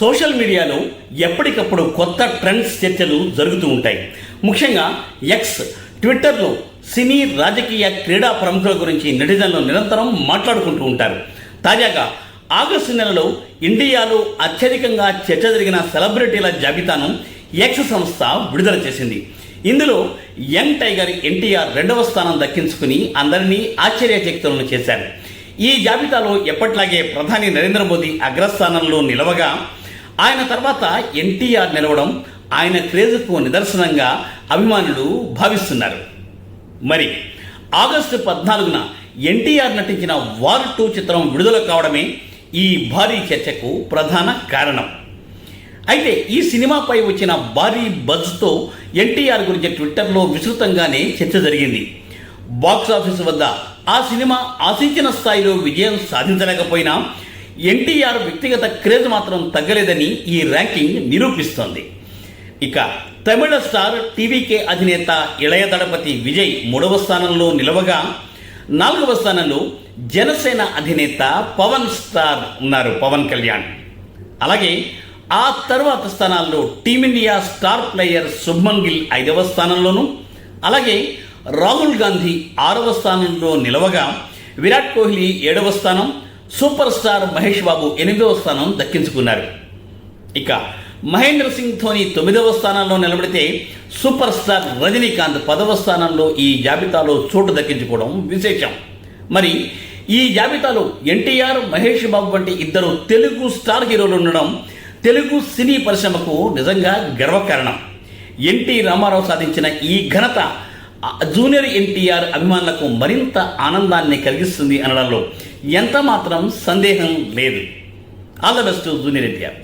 Social మీడియాలో ఎప్పటికప్పుడు కొత్త ట్రెండ్స్ చర్చలు జరుగుతూ ఉంటాయి. ముఖ్యంగా ఎక్స్, ట్విట్టర్లో సినీ, రాజకీయ, క్రీడా ప్రముఖుల గురించి నెటిజన్లు నిరంతరం మాట్లాడుకుంటూ ఉంటారు. తాజాగా ఆగస్టు నెలలో ఇండియాలో అత్యధికంగా చర్చ జరిగిన సెలబ్రిటీల జాబితాను ఎక్స్ సంస్థ విడుదల చేసింది. ఇందులో యంగ్ టైగర్ ఎన్టీఆర్ 2వ స్థానం దక్కించుకుని అందరినీ ఆశ్చర్యచకితులను చేశారు. ఈ జాబితాలో ఎప్పట్లాగే ప్రధాని నరేంద్ర మోదీ అగ్రస్థానంలో నిలవగా, ఆయన తర్వాత ఎన్టీఆర్ నిలవడం ఆయన క్రేజ్కు నిదర్శనంగా అభిమానులు భావిస్తున్నారు. మరి ఆగస్టు 14న ఎన్టీఆర్ నటించిన వార్ 2 చిత్రం విడుదల కావడమే ఈ భారీ చర్చకు ప్రధాన కారణం. అయితే ఈ సినిమాపై వచ్చిన భారీ బజ్తో ఎన్టీఆర్ గురించి ట్విట్టర్లో విస్తృతంగానే చర్చ జరిగింది. బాక్సాఫీసు వద్ద ఆ సినిమా ఆశించిన స్థాయిలో విజయం సాధించలేకపోయినా ఎన్టీఆర్ వ్యక్తిగత క్రేజ్ మాత్రం తగ్గలేదని ఈ ర్యాంకింగ్ నిరూపిస్తోంది. ఇక తమిళ స్టార్ టీవీకే అధినేత ఇళయ దళపతి విజయ్ 3వ స్థానంలో నిలవగా, 4వ స్థానంలో జనసేన అధినేత పవన్ కళ్యాణ్. అలాగే ఆ తర్వాత స్థానాల్లో team India star player Shubman Gill 5వ స్థానంలోనూ, అలాగే రాహుల్ గాంధీ 6వ స్థానంలో నిలవగా, విరాట్ కోహ్లీ 7వ స్థానం, సూపర్ స్టార్ మహేష్ బాబు 8వ స్థానం దక్కించుకున్నారు. ఇక మహేంద్ర సింగ్ ధోని 9వ స్థానంలో నిలబడితే, సూపర్ స్టార్ రజనీకాంత్ 10వ స్థానంలో ఈ జాబితాలో చోటు దక్కించుకోవడం విశేషం. మరి ఈ జాబితాలో ఎన్టీఆర్, మహేష్ బాబు వంటి ఇద్దరు తెలుగు స్టార్ హీరోలు ఉండడం తెలుగు సినీ పరిశ్రమకు నిజంగా గర్వకారణం. ఎన్టీ రామారావు సాధించిన ఈ ఘనత జూనియర్ ఎన్టీఆర్ అభిమానులకు మరింత ఆనందాన్ని కలిగిస్తుంది అనడంలో ఎంత మాత్రం సందేహం లేదు. All the best junior NTR.